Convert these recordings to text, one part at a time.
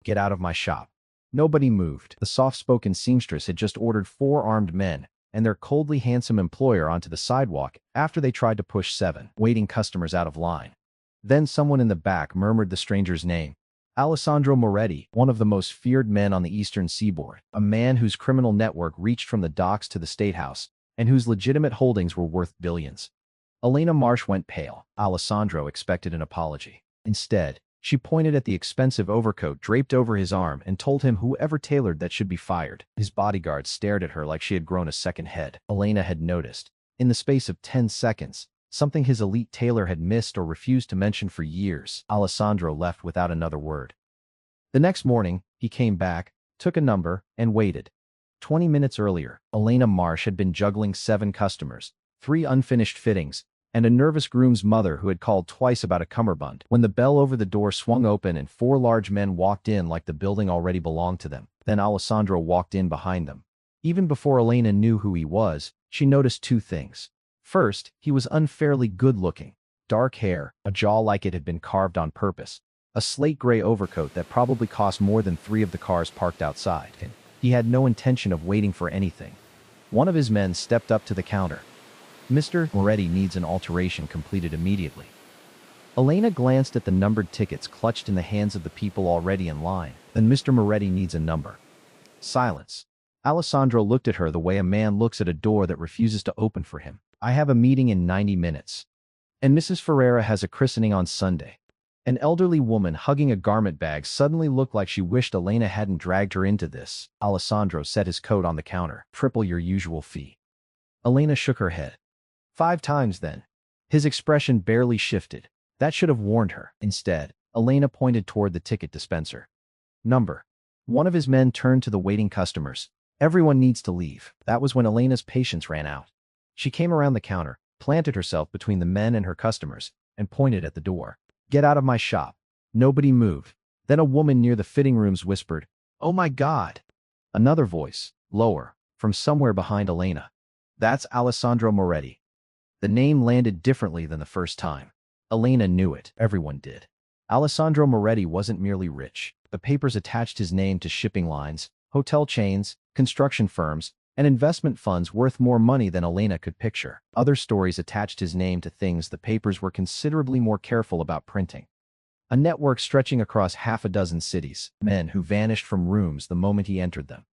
"Get out of my shop." Nobody moved. The soft-spoken seamstress had just ordered 4 armed men and their coldly handsome employer onto the sidewalk after they tried to push 7 waiting customers out of line. Then someone in the back murmured the stranger's name. Alessandro Moretti, one of the most feared men on the eastern seaboard, a man whose criminal network reached from the docks to the State House, and whose legitimate holdings were worth billions. Elena Marsh went pale. Alessandro expected an apology. Instead, she pointed at the expensive overcoat draped over his arm and told him whoever tailored that should be fired. His bodyguard stared at her like she had grown a second head. Elena had noticed, in the space of 10 seconds, something his elite tailor had missed or refused to mention for years. Alessandro left without another word. The next morning, he came back, took a number, and waited. 20 minutes earlier, Elena Marsh had been juggling 7 customers, 3 unfinished fittings, and a nervous groom's mother who had called twice about a cummerbund. When the bell over the door swung open and 4 large men walked in like the building already belonged to them, then Alessandro walked in behind them. Even before Elena knew who he was, she noticed 2 things. First, he was unfairly good-looking. Dark hair, a jaw like it had been carved on purpose, a slate-gray overcoat that probably cost more than 3 of the cars parked outside. He had no intention of waiting for anything. One of his men stepped up to the counter. "Mr. Moretti needs an alteration completed immediately." Elena glanced at the numbered tickets clutched in the hands of the people already in line. "Then Mr. Moretti needs a number." Silence. Alessandro looked at her the way a man looks at a door that refuses to open for him. "I have a meeting in 90 minutes. And Mrs. Ferreira has a christening on Sunday." An elderly woman hugging a garment bag suddenly looked like she wished Elena hadn't dragged her into this. Alessandro set his coat on the counter. "Triple your usual fee." Elena shook her head. 5 times then. His expression barely shifted. That should have warned her. Instead, Elena pointed toward the ticket dispenser. "Number." One of his men turned to the waiting customers. "Everyone needs to leave." That was when Elena's patience ran out. She came around the counter, planted herself between the men and her customers, and pointed at the door. "Get out of my shop." Nobody moved. Then a woman near the fitting rooms whispered, "Oh my God." Another voice, lower, from somewhere behind Elena. "That's Alessandro Moretti." The name landed differently than the first time. Elena knew it. Everyone did. Alessandro Moretti wasn't merely rich. The papers attached his name to shipping lines, hotel chains, construction firms, and investment funds worth more money than Elena could picture. Other stories attached his name to things the papers were considerably more careful about printing. A network stretching across half a dozen cities, men who vanished from rooms the moment he entered them.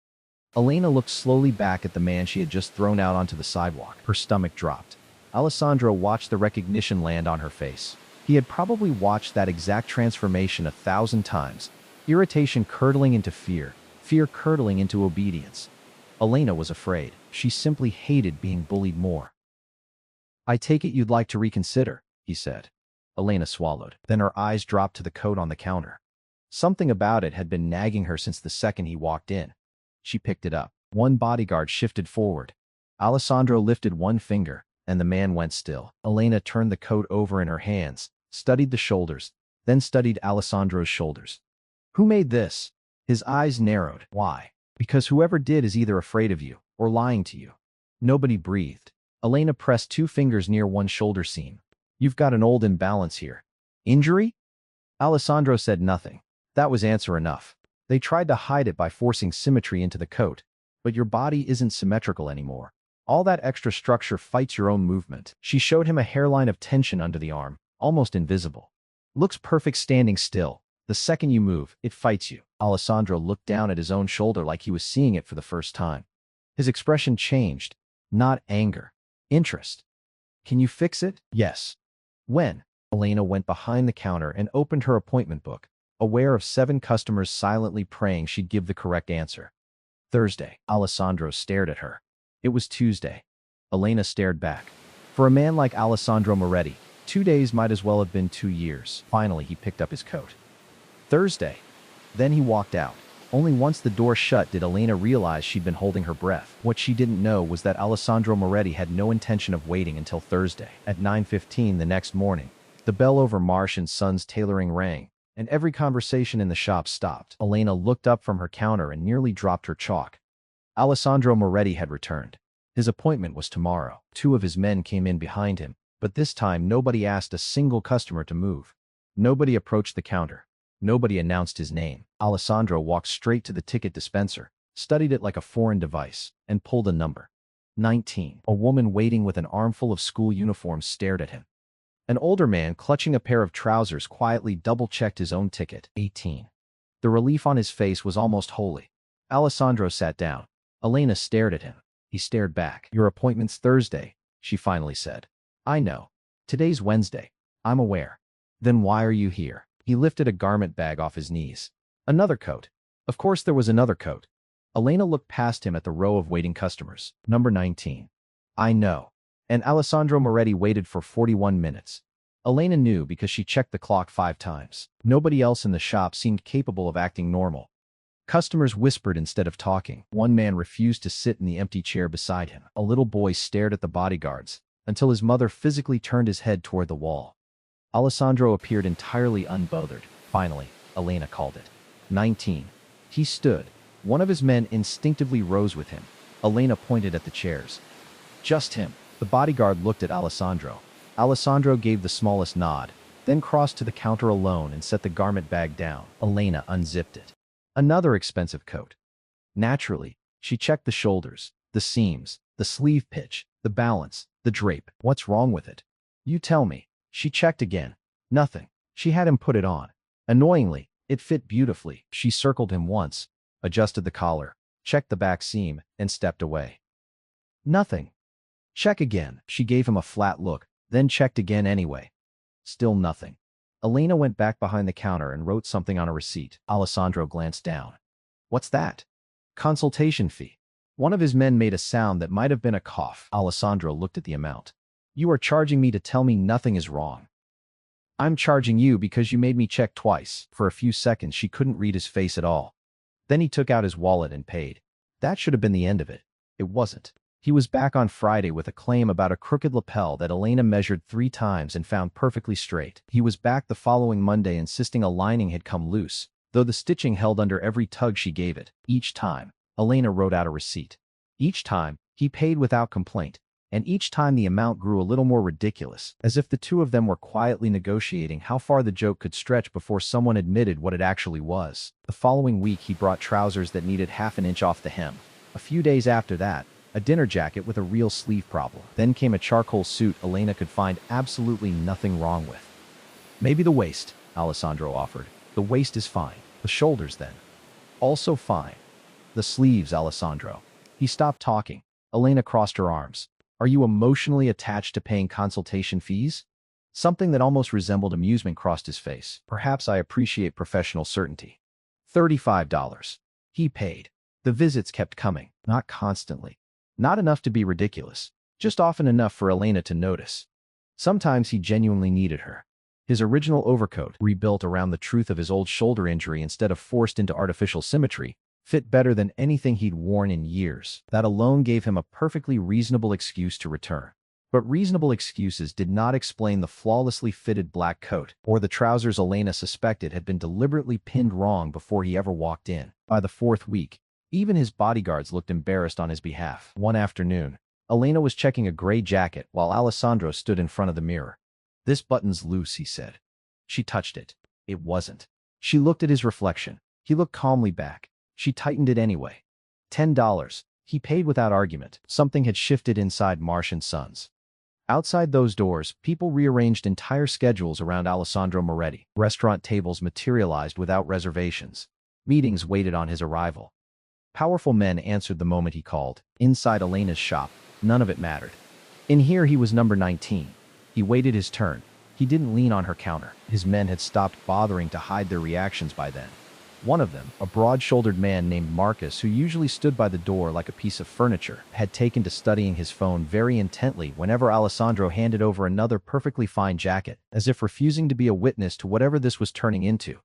Elena looked slowly back at the man she had just thrown out onto the sidewalk. Her stomach dropped. Alessandro watched the recognition land on her face. He had probably watched that exact transformation 1,000 times. Irritation curdling into fear, fear curdling into obedience. Elena was afraid. She simply hated being bullied more. "I take it you'd like to reconsider," he said. Elena swallowed. Then her eyes dropped to the coat on the counter. Something about it had been nagging her since the second he walked in. She picked it up. One bodyguard shifted forward. Alessandro lifted one finger, and the man went still. Elena turned the coat over in her hands, studied the shoulders, then studied Alessandro's shoulders. "Who made this?" His eyes narrowed. "Why?" "Because whoever did is either afraid of you or lying to you." Nobody breathed. Elena pressed 2 fingers near one shoulder seam. "You've got an old imbalance here." "Injury?" Alessandro said nothing. That was answer enough. They tried to hide it by forcing symmetry into the coat. But your body isn't symmetrical anymore. All that extra structure fights your own movement. She showed him a hairline of tension under the arm, almost invisible. "Looks perfect standing still. The second you move, it fights you." Alessandro looked down at his own shoulder like he was seeing it for the first time. His expression changed. Not anger. Interest. "Can you fix it?" "Yes." "When?" Elena went behind the counter and opened her appointment book, aware of 7 customers silently praying she'd give the correct answer. "Thursday." Alessandro stared at her. It was Tuesday. Elena stared back. For a man like Alessandro Moretti, 2 days might as well have been 2 years. Finally, he picked up his coat. "Thursday." Then he walked out. Only once the door shut did Elena realize she'd been holding her breath. What she didn't know was that Alessandro Moretti had no intention of waiting until Thursday. At 9:15 the next morning, the bell over Marsh & Sons tailoring rang, and every conversation in the shop stopped. Elena looked up from her counter and nearly dropped her chalk. Alessandro Moretti had returned. His appointment was tomorrow. 2 of his men came in behind him, but this time nobody asked a single customer to move. Nobody approached the counter. Nobody announced his name. Alessandro walked straight to the ticket dispenser, studied it like a foreign device, and pulled a number. 19. A woman waiting with an armful of school uniforms stared at him. An older man clutching a pair of trousers quietly double-checked his own ticket. 18. The relief on his face was almost holy. Alessandro sat down. Elena stared at him. He stared back. "Your appointment's Thursday," she finally said. "I know. Today's Wednesday. I'm aware." "Then why are you here?" He lifted a garment bag off his knees. Another coat. Of course there was another coat. Elena looked past him at the row of waiting customers. Number 19. "I know." And Alessandro Moretti waited for 41 minutes. Elena knew because she checked the clock 5 times. Nobody else in the shop seemed capable of acting normal. Customers whispered instead of talking. One man refused to sit in the empty chair beside him. A little boy stared at the bodyguards until his mother physically turned his head toward the wall. Alessandro appeared entirely unbothered. Finally, Elena called it. 19. He stood. One of his men instinctively rose with him. Elena pointed at the chairs. "Just him." The bodyguard looked at Alessandro. Alessandro gave the smallest nod, then crossed to the counter alone and set the garment bag down. Elena unzipped it. Another expensive coat. Naturally, she checked the shoulders, the seams, the sleeve pitch, the balance, the drape. "What's wrong with it? You tell me." She checked again. Nothing. She had him put it on. Annoyingly, it fit beautifully. She circled him once, adjusted the collar, checked the back seam, and stepped away. Nothing. "Check again." She gave him a flat look, then checked again anyway. Still nothing. Elena went back behind the counter and wrote something on a receipt. Alessandro glanced down. "What's that?" "Consultation fee." One of his men made a sound that might have been a cough. Alessandro looked at the amount. "You are charging me to tell me nothing is wrong." "I'm charging you because you made me check twice." For a few seconds she couldn't read his face at all. Then he took out his wallet and paid. That should have been the end of it. It wasn't. He was back on Friday with a claim about a crooked lapel that Elena measured 3 times and found perfectly straight. He was back the following Monday insisting a lining had come loose, though the stitching held under every tug she gave it. Each time, Elena wrote out a receipt. Each time, he paid without complaint. And each time the amount grew a little more ridiculous, as if the two of them were quietly negotiating how far the joke could stretch before someone admitted what it actually was. The following week he brought trousers that needed half an inch off the hem. A few days after that, a dinner jacket with a real sleeve problem. Then came a charcoal suit Elena could find absolutely nothing wrong with. "Maybe the waist," Alessandro offered. "The waist is fine. The shoulders then." "Also fine." "The sleeves, Alessandro." He stopped talking. Elena crossed her arms. "Are you emotionally attached to paying consultation fees?" Something that almost resembled amusement crossed his face. "Perhaps I appreciate professional certainty." $35. He paid. The visits kept coming, not constantly. Not enough to be ridiculous, just often enough for Elena to notice. Sometimes he genuinely needed her. His original overcoat, rebuilt around the truth of his old shoulder injury instead of forced into artificial symmetry, fit better than anything he'd worn in years. That alone gave him a perfectly reasonable excuse to return. But reasonable excuses did not explain the flawlessly fitted black coat, or the trousers Elena suspected had been deliberately pinned wrong before he ever walked in. By the 4th week, even his bodyguards looked embarrassed on his behalf. One afternoon, Elena was checking a gray jacket while Alessandro stood in front of the mirror. "This button's loose," he said. She touched it. It wasn't. She looked at his reflection. He looked calmly back. She tightened it anyway. $10. He paid without argument. Something had shifted inside Marsh & Sons. Outside those doors, people rearranged entire schedules around Alessandro Moretti. Restaurant tables materialized without reservations. Meetings waited on his arrival. Powerful men answered the moment he called. Inside Elena's shop, none of it mattered. In here he was number 19. He waited his turn. He didn't lean on her counter. His men had stopped bothering to hide their reactions by then. One of them, a broad-shouldered man named Marcus who usually stood by the door like a piece of furniture, had taken to studying his phone very intently whenever Alessandro handed over another perfectly fine jacket, as if refusing to be a witness to whatever this was turning into.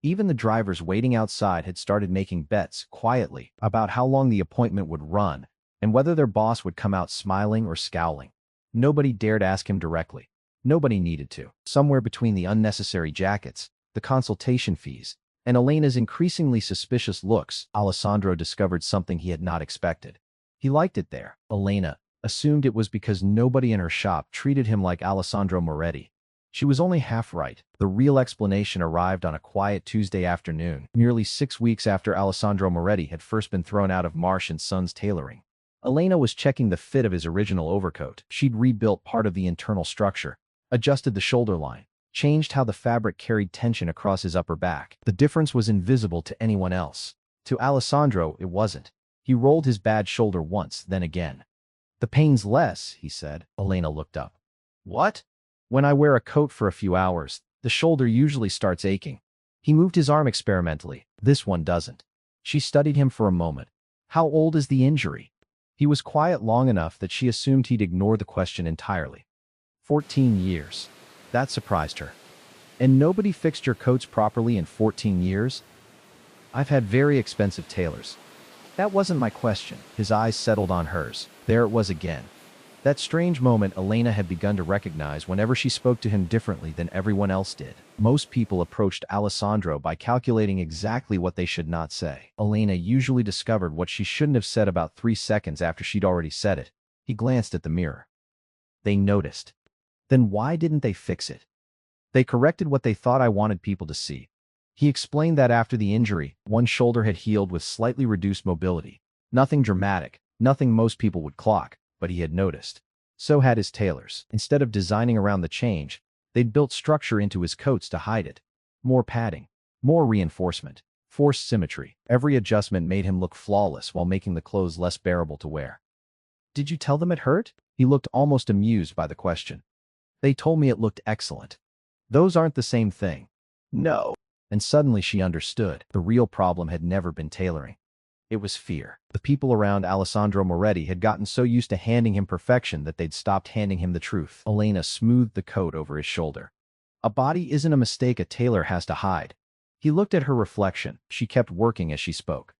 Even the drivers waiting outside had started making bets, quietly, about how long the appointment would run, and whether their boss would come out smiling or scowling. Nobody dared ask him directly. Nobody needed to. Somewhere between the unnecessary jackets, the consultation fees, and Elena's increasingly suspicious looks, Alessandro discovered something he had not expected. He liked it there. Elena assumed it was because nobody in her shop treated him like Alessandro Moretti. She was only half right. The real explanation arrived on a quiet Tuesday afternoon, nearly 6 weeks after Alessandro Moretti had first been thrown out of Marsh & Sons Tailoring. Elena was checking the fit of his original overcoat. She'd rebuilt part of the internal structure, adjusted the shoulder line, changed how the fabric carried tension across his upper back. The difference was invisible to anyone else. To Alessandro, it wasn't. He rolled his bad shoulder once, then again. "The pain's less," he said. Elena looked up. "What?" "When I wear a coat for a few hours, the shoulder usually starts aching." He moved his arm experimentally. "This one doesn't." She studied him for a moment. "How old is the injury?" He was quiet long enough that she assumed he'd ignore the question entirely. 14 years. That surprised her. "And nobody fixed your coats properly in 14 years? I've had very expensive tailors." "That wasn't my question." His eyes settled on hers. There it was again. That strange moment Elena had begun to recognize whenever she spoke to him differently than everyone else did. Most people approached Alessandro by calculating exactly what they should not say. Elena usually discovered what she shouldn't have said about 3 seconds after she'd already said it. He glanced at the mirror. "They noticed." "Then why didn't they fix it?" "They corrected what they thought I wanted people to see." He explained that after the injury, one shoulder had healed with slightly reduced mobility. Nothing dramatic, nothing most people would clock, but he had noticed. So had his tailors. Instead of designing around the change, they'd built structure into his coats to hide it. More padding, more reinforcement, forced symmetry. Every adjustment made him look flawless while making the clothes less bearable to wear. "Did you tell them it hurt?" He looked almost amused by the question. "They told me it looked excellent." "Those aren't the same thing." "No." And suddenly she understood. The real problem had never been tailoring. It was fear. The people around Alessandro Moretti had gotten so used to handing him perfection that they'd stopped handing him the truth. Elena smoothed the coat over his shoulder. "A body isn't a mistake a tailor has to hide." He looked at her reflection. She kept working as she spoke.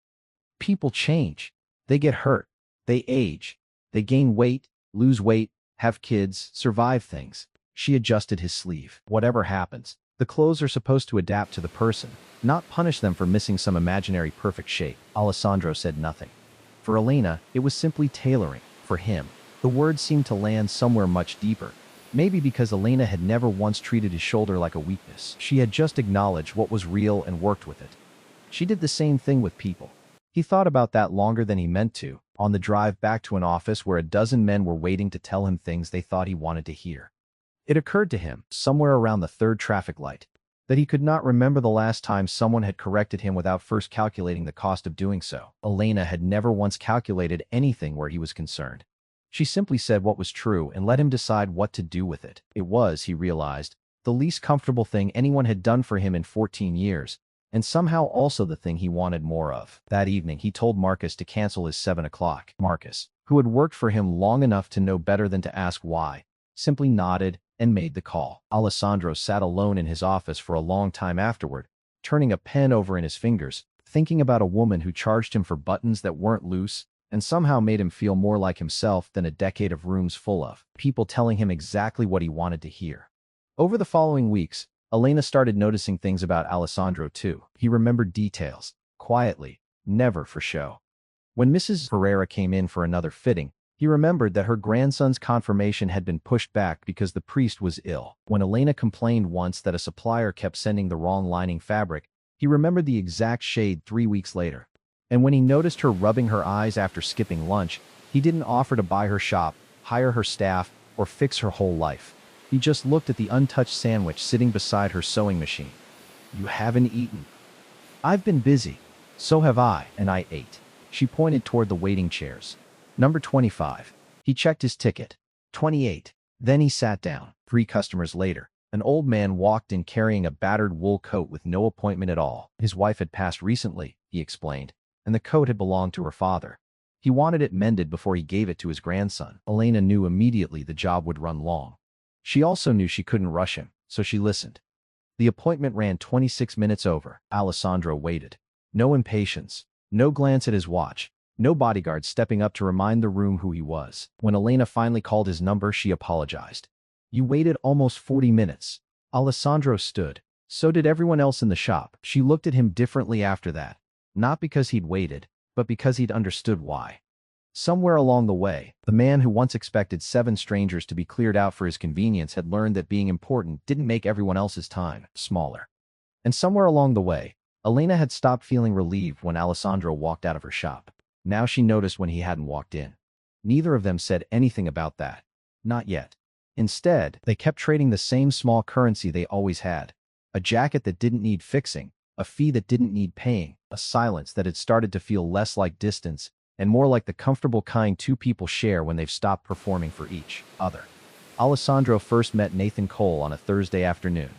"People change. They get hurt. They age. They gain weight, lose weight, have kids, survive things." She adjusted his sleeve. "Whatever happens, the clothes are supposed to adapt to the person, not punish them for missing some imaginary perfect shape." Alessandro said nothing. For Elena, it was simply tailoring. For him, the word seemed to land somewhere much deeper. Maybe because Elena had never once treated his shoulder like a weakness. She had just acknowledged what was real and worked with it. She did the same thing with people. He thought about that longer than he meant to, on the drive back to an office where a dozen men were waiting to tell him things they thought he wanted to hear. It occurred to him, somewhere around the third traffic light, that he could not remember the last time someone had corrected him without first calculating the cost of doing so. Elena had never once calculated anything where he was concerned. She simply said what was true and let him decide what to do with it. It was, he realized, the least comfortable thing anyone had done for him in 14 years, and somehow also the thing he wanted more of. That evening, he told Marcus to cancel his 7 o'clock. Marcus, who had worked for him long enough to know better than to ask why, simply nodded and made the call. Alessandro sat alone in his office for a long time afterward, turning a pen over in his fingers, thinking about a woman who charged him for buttons that weren't loose and somehow made him feel more like himself than a decade of rooms full of people telling him exactly what he wanted to hear. Over the following weeks, Elena started noticing things about Alessandro too. He remembered details, quietly, never for show. When Mrs. Herrera came in for another fitting, he remembered that her grandson's confirmation had been pushed back because the priest was ill. When Elena complained once that a supplier kept sending the wrong lining fabric, he remembered the exact shade 3 weeks later. And when he noticed her rubbing her eyes after skipping lunch, he didn't offer to buy her shop, hire her staff, or fix her whole life. He just looked at the untouched sandwich sitting beside her sewing machine. "You haven't eaten." "I've been busy." "So have I, and I ate." She pointed toward the waiting chairs. "Number 25. He checked his ticket. 28. Then he sat down. 3 customers later, an old man walked in carrying a battered wool coat with no appointment at all. His wife had passed recently, he explained, and the coat had belonged to her father. He wanted it mended before he gave it to his grandson. Elena knew immediately the job would run long. She also knew she couldn't rush him, so she listened. The appointment ran 26 minutes over. Alessandro waited. No impatience, no glance at his watch. No bodyguard stepping up to remind the room who he was. When Elena finally called his number, she apologized. "You waited almost 40 minutes. Alessandro stood. So did everyone else in the shop. She looked at him differently after that. Not because he'd waited, but because he'd understood why. Somewhere along the way, the man who once expected 7 strangers to be cleared out for his convenience had learned that being important didn't make everyone else's time smaller. And somewhere along the way, Elena had stopped feeling relieved when Alessandro walked out of her shop. Now she noticed when he hadn't walked in. Neither of them said anything about that. Not yet. Instead, they kept trading the same small currency they always had. A jacket that didn't need fixing, a fee that didn't need paying, a silence that had started to feel less like distance and more like the comfortable kind two people share when they've stopped performing for each other. Alessandro first met Nathan Cole on a Thursday afternoon.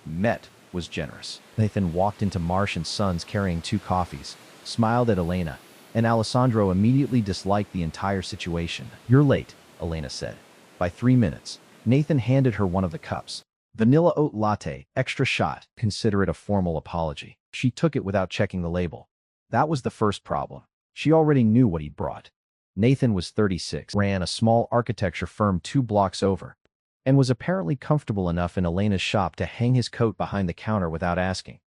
Met was generous. Nathan walked into Marsh and Sons carrying 2 coffees, smiled at Elena, and Alessandro immediately disliked the entire situation. "You're late," Elena said. By 3 minutes. Nathan handed her one of the cups. Vanilla oat latte, extra shot. Consider it a formal apology. She took it without checking the label. That was the first problem. She already knew what he'd brought. Nathan was 36, ran a small architecture firm 2 blocks over, and was apparently comfortable enough in Elena's shop to hang his coat behind the counter without asking.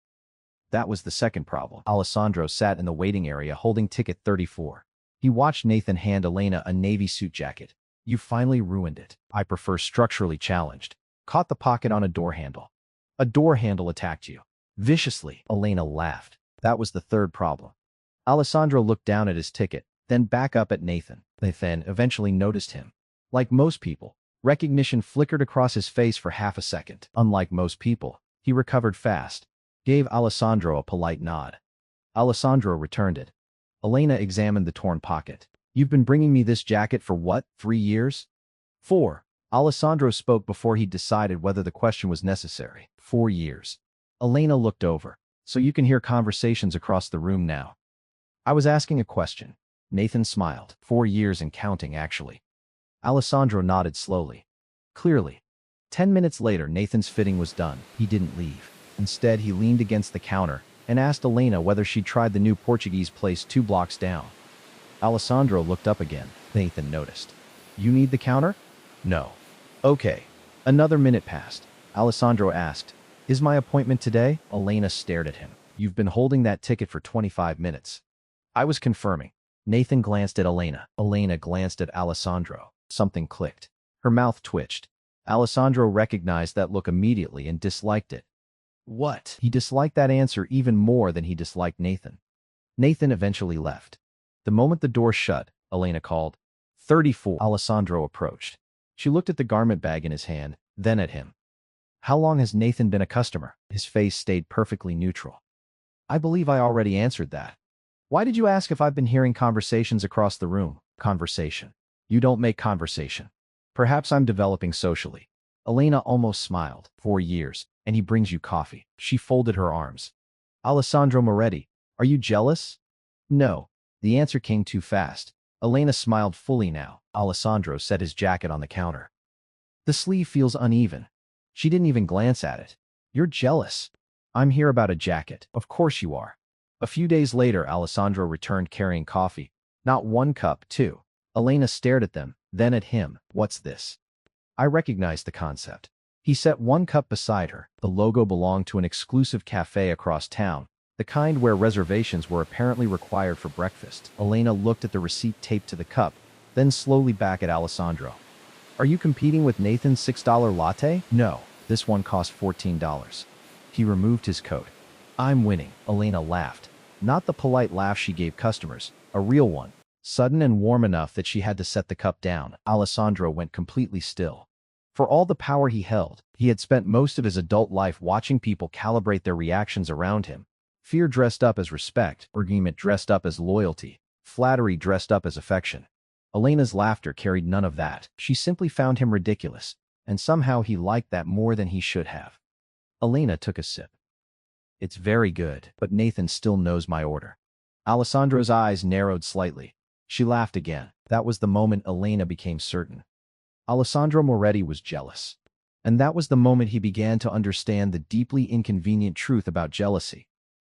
That was the second problem. Alessandro sat in the waiting area holding ticket 34. He watched Nathan hand Elena a navy suit jacket. "You finally ruined it. I prefer structurally challenged." Caught the pocket on a door handle. "A door handle attacked you." Viciously, Elena laughed. That was the third problem. Alessandro looked down at his ticket, then back up at Nathan. Nathan eventually noticed him. Like most people, recognition flickered across his face for half a second. Unlike most people, he recovered fast. Gave Alessandro a polite nod. Alessandro returned it. Elena examined the torn pocket. "You've been bringing me this jacket for what, 3 years?" 4. Alessandro spoke before he decided whether the question was necessary. 4 years. Elena looked over. "So you can hear conversations across the room now." "I was asking a question." Nathan smiled. 4 years and counting, actually. Alessandro nodded slowly. "Clearly." 10 minutes later, Nathan's fitting was done. He didn't leave. Instead, he leaned against the counter and asked Elena whether she'd tried the new Portuguese place 2 blocks down. Alessandro looked up again. Nathan noticed. "You need the counter?" "No." "Okay." Another minute passed. Alessandro asked, "Is my appointment today?" Elena stared at him. "You've been holding that ticket for 25 minutes. I was confirming." Nathan glanced at Elena. Elena glanced at Alessandro. Something clicked. Her mouth twitched. Alessandro recognized that look immediately and disliked it. What? He disliked that answer even more than he disliked Nathan. Nathan eventually left. The moment the door shut, Elena called, 34. Alessandro approached. She looked at the garment bag in his hand, then at him. "How long has Nathan been a customer?" His face stayed perfectly neutral. "I believe I already answered that." "Why did you ask if I've been hearing conversations across the room?" "Conversation. You don't make conversation." "Perhaps I'm developing socially." Elena almost smiled. 4 years, and he brings you coffee. She folded her arms. "Alessandro Moretti, are you jealous?" "No." The answer came too fast. Elena smiled fully now. Alessandro set his jacket on the counter. "The sleeve feels uneven." She didn't even glance at it. "You're jealous." "I'm here about a jacket." "Of course you are." A few days later, Alessandro returned carrying coffee. Not 1 cup, 2. Elena stared at them, then at him. "What's this?" I recognized the concept. He set 1 cup beside her. The logo belonged to an exclusive cafe across town, the kind where reservations were apparently required for breakfast. Elena looked at the receipt taped to the cup, then slowly back at Alessandro. "Are you competing with Nathan's $6 latte?" "No. This one cost $14. He removed his coat. "I'm winning." Elena laughed. Not the polite laugh she gave customers, a real one. Sudden and warm enough that she had to set the cup down. Alessandro went completely still. For all the power he held, he had spent most of his adult life watching people calibrate their reactions around him. Fear dressed up as respect, argument dressed up as loyalty, flattery dressed up as affection. Elena's laughter carried none of that. She simply found him ridiculous, and somehow he liked that more than he should have. Elena took a sip. "It's very good, but Nathan still knows my order." Alessandro's eyes narrowed slightly. She laughed again. That was the moment Elena became certain. Alessandro Moretti was jealous. And that was the moment he began to understand the deeply inconvenient truth about jealousy.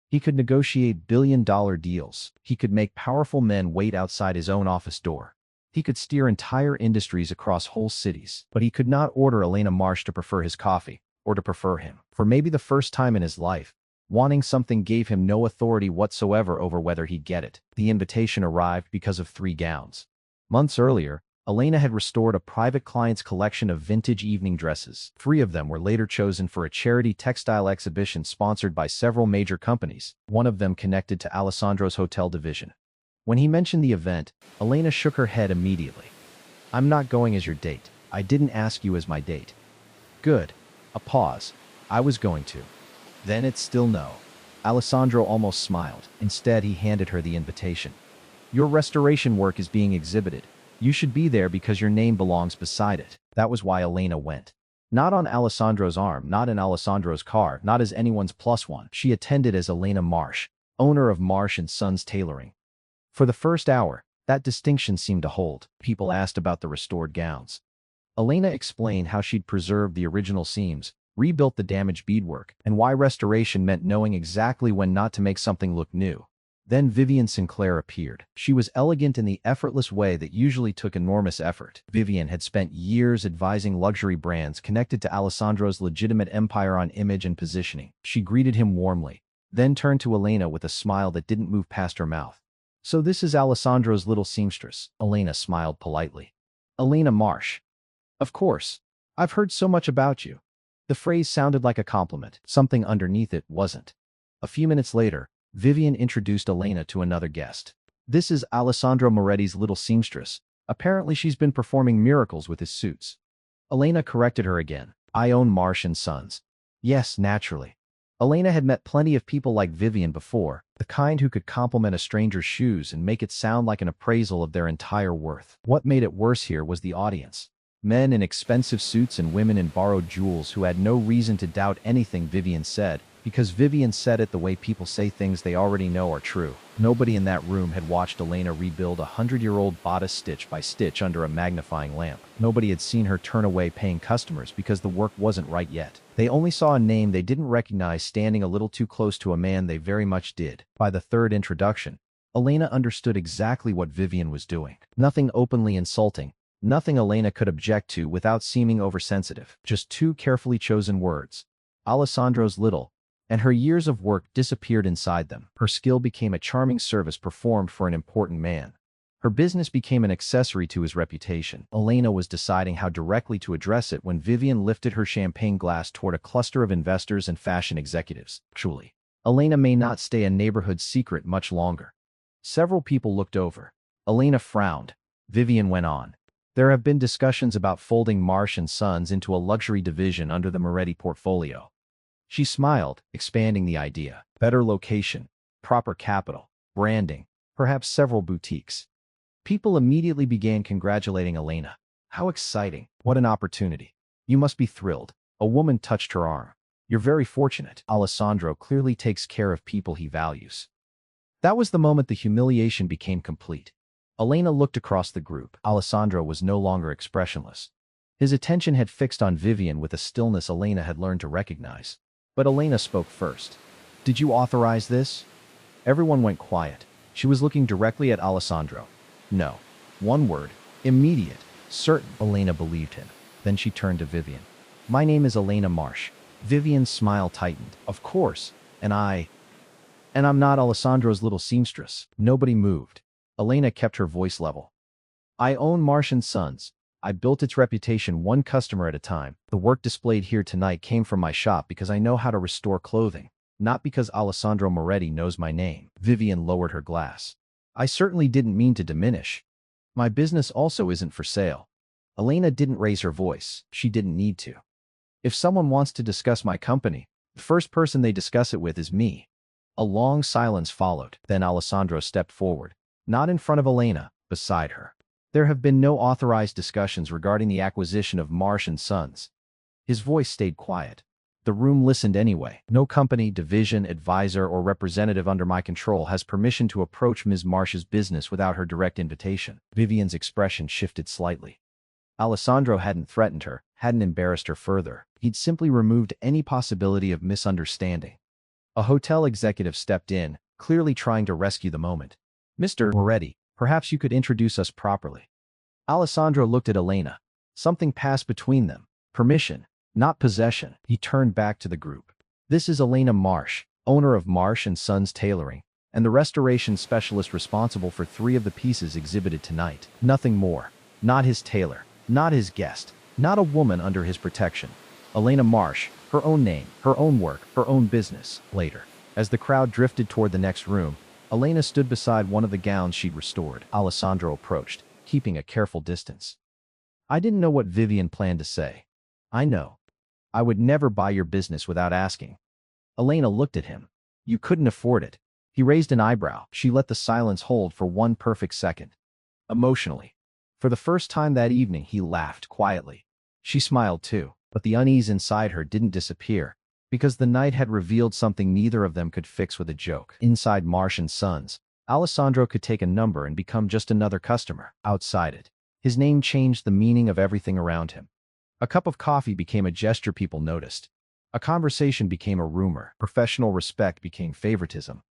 He could negotiate billion-dollar deals. He could make powerful men wait outside his own office door. He could steer entire industries across whole cities. But he could not order Elena Marsh to prefer his coffee, or to prefer him. For maybe the first time in his life, wanting something gave him no authority whatsoever over whether he'd get it. The invitation arrived because of 3 gowns. Months earlier, Elena had restored a private client's collection of vintage evening dresses. 3 of them were later chosen for a charity textile exhibition sponsored by several major companies, one of them connected to Alessandro's hotel division. When he mentioned the event, Elena shook her head immediately. "I'm not going as your date. I didn't ask you as my date." "Good." A pause. "I was going to." "Then it's still no." Alessandro almost smiled. Instead, he handed her the invitation. "Your restoration work is being exhibited. You should be there because your name belongs beside it." That was why Elena went. Not on Alessandro's arm, not in Alessandro's car, not as anyone's plus one. She attended as Elena Marsh, owner of Marsh & Sons Tailoring. For the first hour, that distinction seemed to hold. People asked about the restored gowns. Elena explained how she'd preserved the original seams, rebuilt the damaged beadwork, and why restoration meant knowing exactly when not to make something look new. Then Vivian Sinclair appeared. She was elegant in the effortless way that usually took enormous effort. Vivian had spent years advising luxury brands connected to Alessandro's legitimate empire on image and positioning. She greeted him warmly, then turned to Elena with a smile that didn't move past her mouth. "So this is Alessandro's little seamstress." Elena smiled politely. "Elena Marsh." "Of course. I've heard so much about you." The phrase sounded like a compliment. Something underneath it wasn't. A few minutes later, Vivian introduced Elena to another guest. "This is Alessandro Moretti's little seamstress. Apparently she's been performing miracles with his suits." Elena corrected her again. "I own Marsh & Sons." Yes, naturally. Elena had met plenty of people like Vivian before, the kind who could compliment a stranger's shoes and make it sound like an appraisal of their entire worth. What made it worse here was the audience. Men in expensive suits and women in borrowed jewels who had no reason to doubt anything Vivian said, because Vivian said it the way people say things they already know are true. Nobody in that room had watched Elena rebuild a 100-year-old bodice stitch by stitch under a magnifying lamp. Nobody had seen her turn away paying customers because the work wasn't right yet. They only saw a name they didn't recognize standing a little too close to a man they very much did. By the third introduction, Elena understood exactly what Vivian was doing. Nothing openly insulting, nothing Elena could object to without seeming oversensitive. Just 2 carefully chosen words. Alessandro's little, and her years of work disappeared inside them. Her skill became a charming service performed for an important man. Her business became an accessory to his reputation. Elena was deciding how directly to address it when Vivian lifted her champagne glass toward a cluster of investors and fashion executives. Truly, Elena may not stay a neighborhood secret much longer. Several people looked over. Elena frowned. Vivian went on. "There have been discussions about folding Marsh & Sons into a luxury division under the Moretti portfolio." She smiled, expanding the idea. Better location, proper capital, branding, perhaps several boutiques. People immediately began congratulating Elena. "How exciting. What an opportunity. You must be thrilled." A woman touched her arm. "You're very fortunate. Alessandro clearly takes care of people he values." That was the moment the humiliation became complete. Elena looked across the group. Alessandro was no longer expressionless. His attention had fixed on Vivian with a stillness Elena had learned to recognize. But Elena spoke first. "Did you authorize this?" Everyone went quiet. She was looking directly at Alessandro. "No." One word. "Immediate." "Certain." Elena believed him. Then she turned to Vivian. "My name is Elena Marsh." Vivian's smile tightened. "Of course. And I'm not Alessandro's little seamstress." Nobody moved. Elena kept her voice level. "I own Marsh & Sons. I built its reputation one customer at a time. The work displayed here tonight came from my shop because I know how to restore clothing, not because Alessandro Moretti knows my name." Vivian lowered her glass. "I certainly didn't mean to diminish. My business also isn't for sale." Elena didn't raise her voice. She didn't need to. "If someone wants to discuss my company, the first person they discuss it with is me." A long silence followed. Then Alessandro stepped forward. Not in front of Elena, beside her. "There have been no authorized discussions regarding the acquisition of Marsh & Sons." His voice stayed quiet. The room listened anyway. "No company, division, advisor, or representative under my control has permission to approach Ms. Marsh's business without her direct invitation." Vivian's expression shifted slightly. Alessandro hadn't threatened her, hadn't embarrassed her further. He'd simply removed any possibility of misunderstanding. A hotel executive stepped in, clearly trying to rescue the moment. "Mr. Moretti, perhaps you could introduce us properly." Alessandro looked at Elena. Something passed between them. Permission, not possession. He turned back to the group. "This is Elena Marsh, owner of Marsh & Sons Tailoring, and the restoration specialist responsible for 3 of the pieces exhibited tonight. Nothing more. Not his tailor. Not his guest. Not a woman under his protection. Elena Marsh, her own name, her own work, her own business. Later, as the crowd drifted toward the next room, Elena stood beside one of the gowns she'd restored. Alessandro approached, keeping a careful distance. I didn't know what Vivian planned to say. I know. I would never buy your business without asking. Elena looked at him. You couldn't afford it. He raised an eyebrow. She let the silence hold for one perfect second. Emotionally. For the first time that evening, he laughed quietly. She smiled too, but the unease inside her didn't disappear, because the night had revealed something neither of them could fix with a joke. Inside Marsh & Sons, Alessandro could take a number and become just another customer. Outside it, his name changed the meaning of everything around him. A cup of coffee became a gesture people noticed. A conversation became a rumor. Professional respect became favoritism.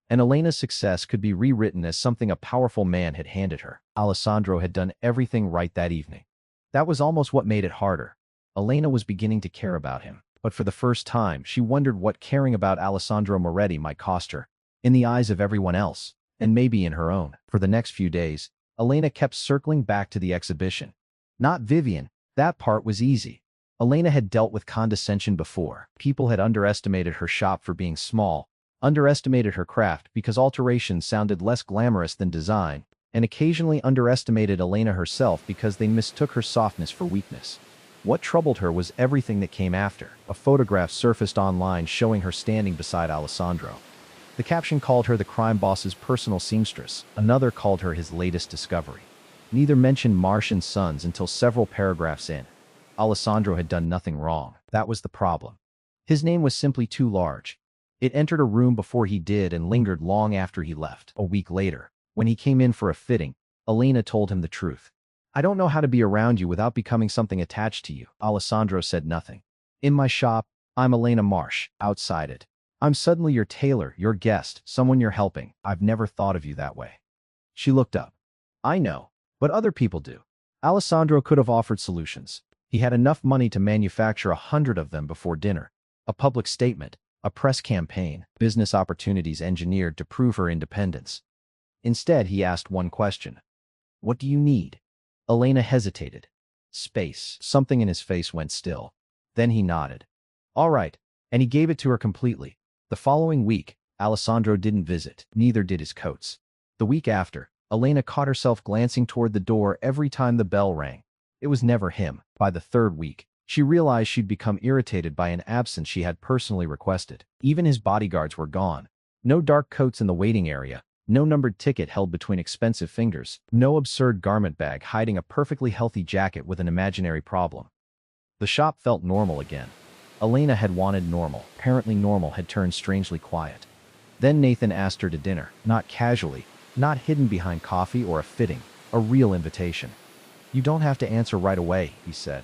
And Elena's success could be rewritten as something a powerful man had handed her. Alessandro had done everything right that evening. That was almost what made it harder. Elena was beginning to care about him, but for the first time, she wondered what caring about Alessandro Moretti might cost her, in the eyes of everyone else, and maybe in her own. For the next few days, Elena kept circling back to the exhibition. Not Vivian. That part was easy. Elena had dealt with condescension before. People had underestimated her shop for being small, underestimated her craft because alterations sounded less glamorous than design, and occasionally underestimated Elena herself because they mistook her softness for weakness. What troubled her was everything that came after. A photograph surfaced online showing her standing beside Alessandro. The caption called her the crime boss's personal seamstress. Another called her his latest discovery. Neither mentioned Marsh & Sons until several paragraphs in. Alessandro had done nothing wrong. That was the problem. His name was simply too large. It entered a room before he did and lingered long after he left. A week later, when he came in for a fitting, Elena told him the truth. I don't know how to be around you without becoming something attached to you. Alessandro said nothing. In my shop, I'm Elena Marsh. Outside it, I'm suddenly your tailor, your guest, someone you're helping. I've never thought of you that way. She looked up. I know, but other people do. Alessandro could have offered solutions. He had enough money to manufacture 100 of them before dinner. A public statement, a press campaign, business opportunities engineered to prove her independence. Instead, he asked one question. What do you need? Elena hesitated. Space. Something in his face went still. Then he nodded. All right, and he gave it to her completely. The following week, Alessandro didn't visit, neither did his coats. The week after, Elena caught herself glancing toward the door every time the bell rang. It was never him. By the 3rd week, she realized she'd become irritated by an absence she had personally requested. Even his bodyguards were gone. No dark coats in the waiting area, no numbered ticket held between expensive fingers, no absurd garment bag hiding a perfectly healthy jacket with an imaginary problem. The shop felt normal again. Elena had wanted normal. Apparently normal had turned strangely quiet. Then Nathan asked her to dinner, not casually, not hidden behind coffee or a fitting, a real invitation. You don't have to answer right away, he said.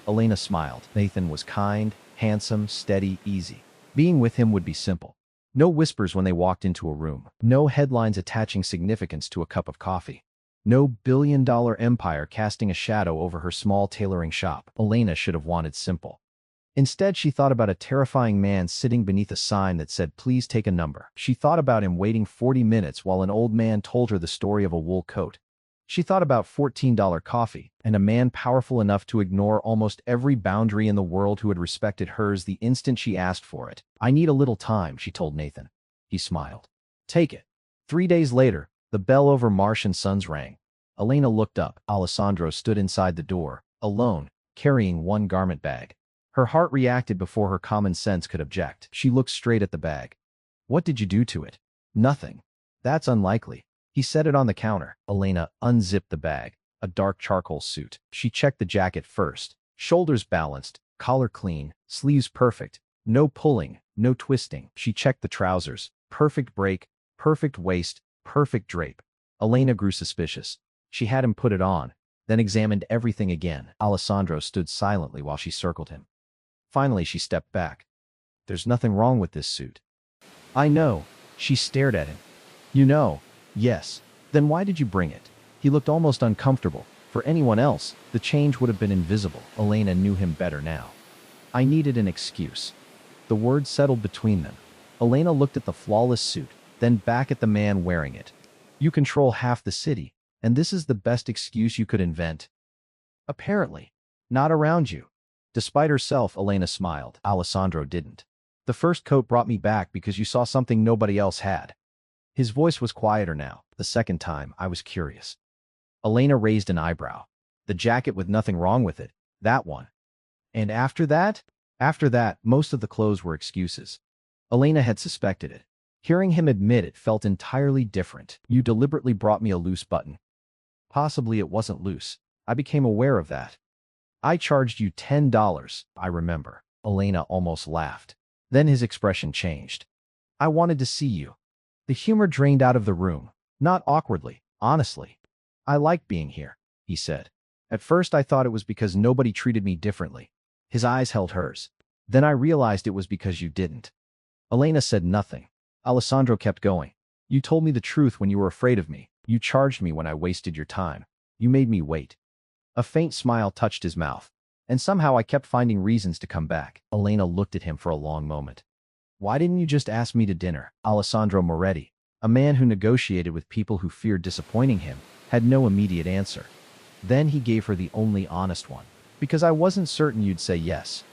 Elena smiled. Nathan was kind, handsome, steady, easy. Being with him would be simple. No whispers when they walked into a room. No headlines attaching significance to a cup of coffee. No billion-dollar empire casting a shadow over her small tailoring shop. Elena should have wanted simple. Instead, she thought about a terrifying man sitting beneath a sign that said, "Please take a number." She thought about him waiting 40 minutes while an old man told her the story of a wool coat. She thought about $14 coffee, and a man powerful enough to ignore almost every boundary in the world who had respected hers the instant she asked for it. I need a little time, she told Nathan. He smiled. Take it. 3 days later, the bell over Marsh & Sons rang. Elena looked up. Alessandro stood inside the door, alone, carrying one garment bag. Her heart reacted before her common sense could object. She looked straight at the bag. What did you do to it? Nothing. That's unlikely. He set it on the counter. Elena unzipped the bag. A dark charcoal suit. She checked the jacket first. Shoulders balanced, collar clean, sleeves perfect. No pulling, no twisting. She checked the trousers. Perfect break, perfect waist, perfect drape. Elena grew suspicious. She had him put it on, then examined everything again. Alessandro stood silently while she circled him. Finally, she stepped back. There's nothing wrong with this suit. I know. She stared at him. You know. Yes. Then why did you bring it? He looked almost uncomfortable. For anyone else, the change would have been invisible. Elena knew him better now. I needed an excuse. The words settled between them. Elena looked at the flawless suit, then back at the man wearing it. You control half the city, and this is the best excuse you could invent. Apparently. Not around you. Despite herself, Elena smiled. Alessandro didn't. The first coat brought me back because you saw something nobody else had. His voice was quieter now. The second time, I was curious. Elena raised an eyebrow. The jacket with nothing wrong with it. That one. And after that? After that, most of the clothes were excuses. Elena had suspected it. Hearing him admit it felt entirely different. You deliberately brought me a loose button. Possibly it wasn't loose. I became aware of that. I charged you $10, I remember. Elena almost laughed. Then his expression changed. I wanted to see you. The humor drained out of the room. Not awkwardly, honestly. I like being here, he said. At first I thought it was because nobody treated me differently. His eyes held hers. Then I realized it was because you didn't. Elena said nothing. Alessandro kept going. You told me the truth when you were afraid of me. You charged me when I wasted your time. You made me wait. A faint smile touched his mouth. And somehow I kept finding reasons to come back. Elena looked at him for a long moment. Why didn't you just ask me to dinner? Alessandro Moretti, a man who negotiated with people who feared disappointing him, had no immediate answer. Then he gave her the only honest one. Because I wasn't certain you'd say yes.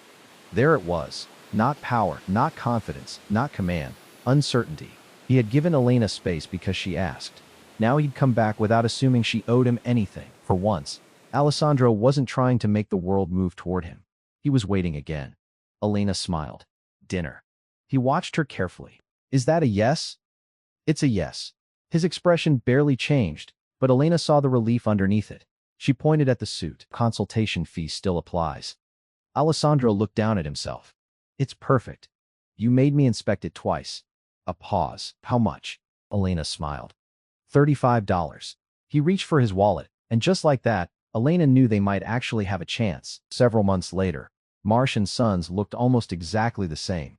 There it was. Not power, not confidence, not command. Uncertainty. He had given Elena space because she asked. Now he'd come back without assuming she owed him anything. For once, Alessandro wasn't trying to make the world move toward him. He was waiting again. Elena smiled. Dinner. He watched her carefully. Is that a yes? It's a yes. His expression barely changed, but Elena saw the relief underneath it. She pointed at the suit. Consultation fee still applies. Alessandro looked down at himself. It's perfect. You made me inspect it twice. A pause. How much? Elena smiled. $35. He reached for his wallet, and just like that, Elena knew they might actually have a chance. Several months later, Marsh & Sons looked almost exactly the same.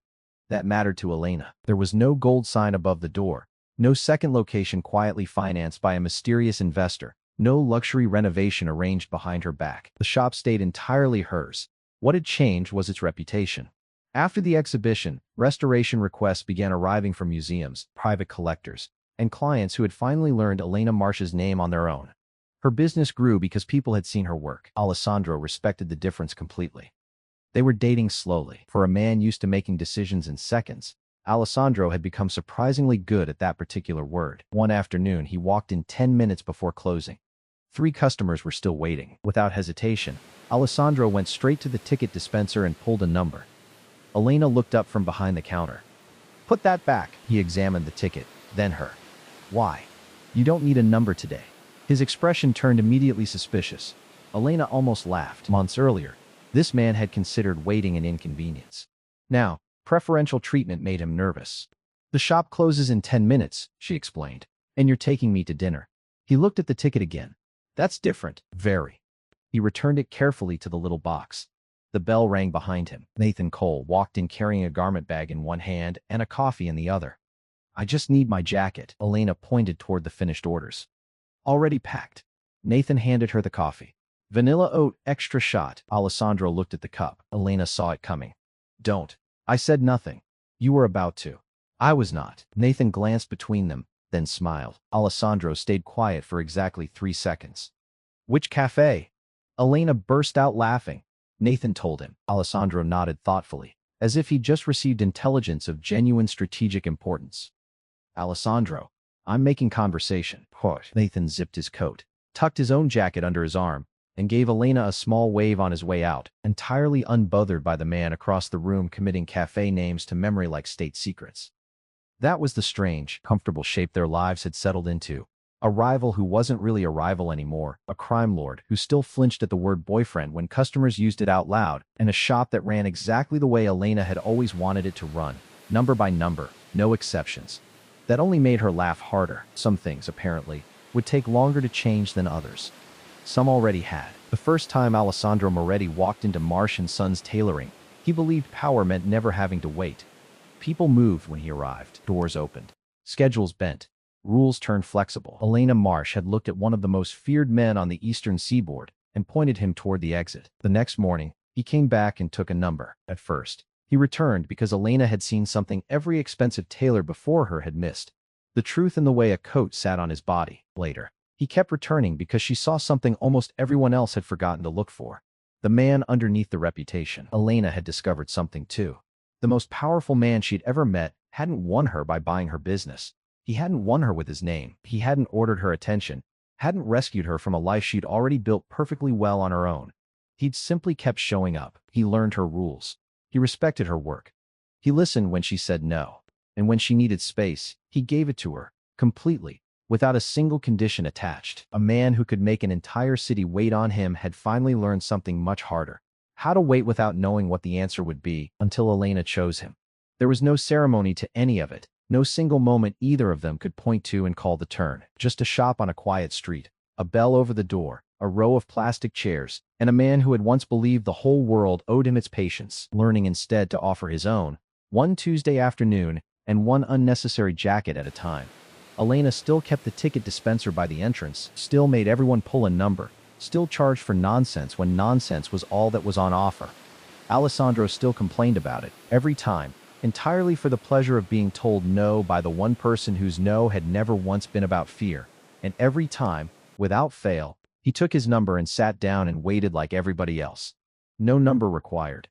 That mattered to Elena. There was no gold sign above the door, no second location quietly financed by a mysterious investor, no luxury renovation arranged behind her back. The shop stayed entirely hers. What had changed was its reputation. After the exhibition, restoration requests began arriving from museums, private collectors, and clients who had finally learned Elena Marsh's name on their own. Her business grew because people had seen her work. Alessandro respected the difference completely. They were dating slowly. For a man used to making decisions in seconds, Alessandro had become surprisingly good at that particular word. One afternoon, he walked in 10 minutes before closing. 3 customers were still waiting. Without hesitation, Alessandro went straight to the ticket dispenser and pulled a number. Elena looked up from behind the counter. Put that back. He examined the ticket, then her. Why? You don't need a number today. His expression turned immediately suspicious. Elena almost laughed. Months earlier, this man had considered waiting an inconvenience. Now, preferential treatment made him nervous. The shop closes in 10 minutes, she explained. And you're taking me to dinner. He looked at the ticket again. That's different. Very. He returned it carefully to the little box. The bell rang behind him. Nathan Cole walked in carrying a garment bag in one hand and a coffee in the other. I just need my jacket. Elena pointed toward the finished orders. Already packed. Nathan handed her the coffee. Vanilla oat, extra shot. Alessandro looked at the cup. Elena saw it coming. Don't. I said nothing. You were about to. I was not. Nathan glanced between them, then smiled. Alessandro stayed quiet for exactly 3 seconds. Which cafe? Elena burst out laughing. Nathan told him. Alessandro nodded thoughtfully, as if he'd just received intelligence of genuine strategic importance. Alessandro, I'm making conversation. Nathan zipped his coat, tucked his own jacket under his arm, and gave Elena a small wave on his way out, entirely unbothered by the man across the room committing cafe names to memory like state secrets. That was the strange, comfortable shape their lives had settled into. A rival who wasn't really a rival anymore, a crime lord who still flinched at the word boyfriend when customers used it out loud, and a shop that ran exactly the way Elena had always wanted it to run, number by number, no exceptions. That only made her laugh harder. Some things, apparently, would take longer to change than others. Some already had. The first time Alessandro Moretti walked into Marsh & Sons Tailoring, he believed power meant never having to wait. People moved when he arrived. Doors opened. Schedules bent. Rules turned flexible. Elena Marsh had looked at one of the most feared men on the eastern seaboard and pointed him toward the exit. The next morning, he came back and took a number. At first, he returned because Elena had seen something every expensive tailor before her had missed. The truth in the way a coat sat on his body. Later, he kept returning because she saw something almost everyone else had forgotten to look for. The man underneath the reputation. Elena had discovered something too. The most powerful man she'd ever met hadn't won her by buying her business. He hadn't won her with his name. He hadn't ordered her attention, hadn't rescued her from a life she'd already built perfectly well on her own. He'd simply kept showing up. He learned her rules. He respected her work. He listened when she said no. And when she needed space, he gave it to her, completely, without a single condition attached. A man who could make an entire city wait on him had finally learned something much harder. How to wait without knowing what the answer would be until Elena chose him. There was no ceremony to any of it, no single moment either of them could point to and call the turn. Just a shop on a quiet street, a bell over the door, a row of plastic chairs, and a man who had once believed the whole world owed him its patience, learning instead to offer his own, one Tuesday afternoon, and one unnecessary jacket at a time. Elena still kept the ticket dispenser by the entrance, still made everyone pull a number, still charged for nonsense when nonsense was all that was on offer. Alessandro still complained about it, every time, entirely for the pleasure of being told no by the one person whose no had never once been about fear. And every time, without fail, he took his number and sat down and waited like everybody else. No number required.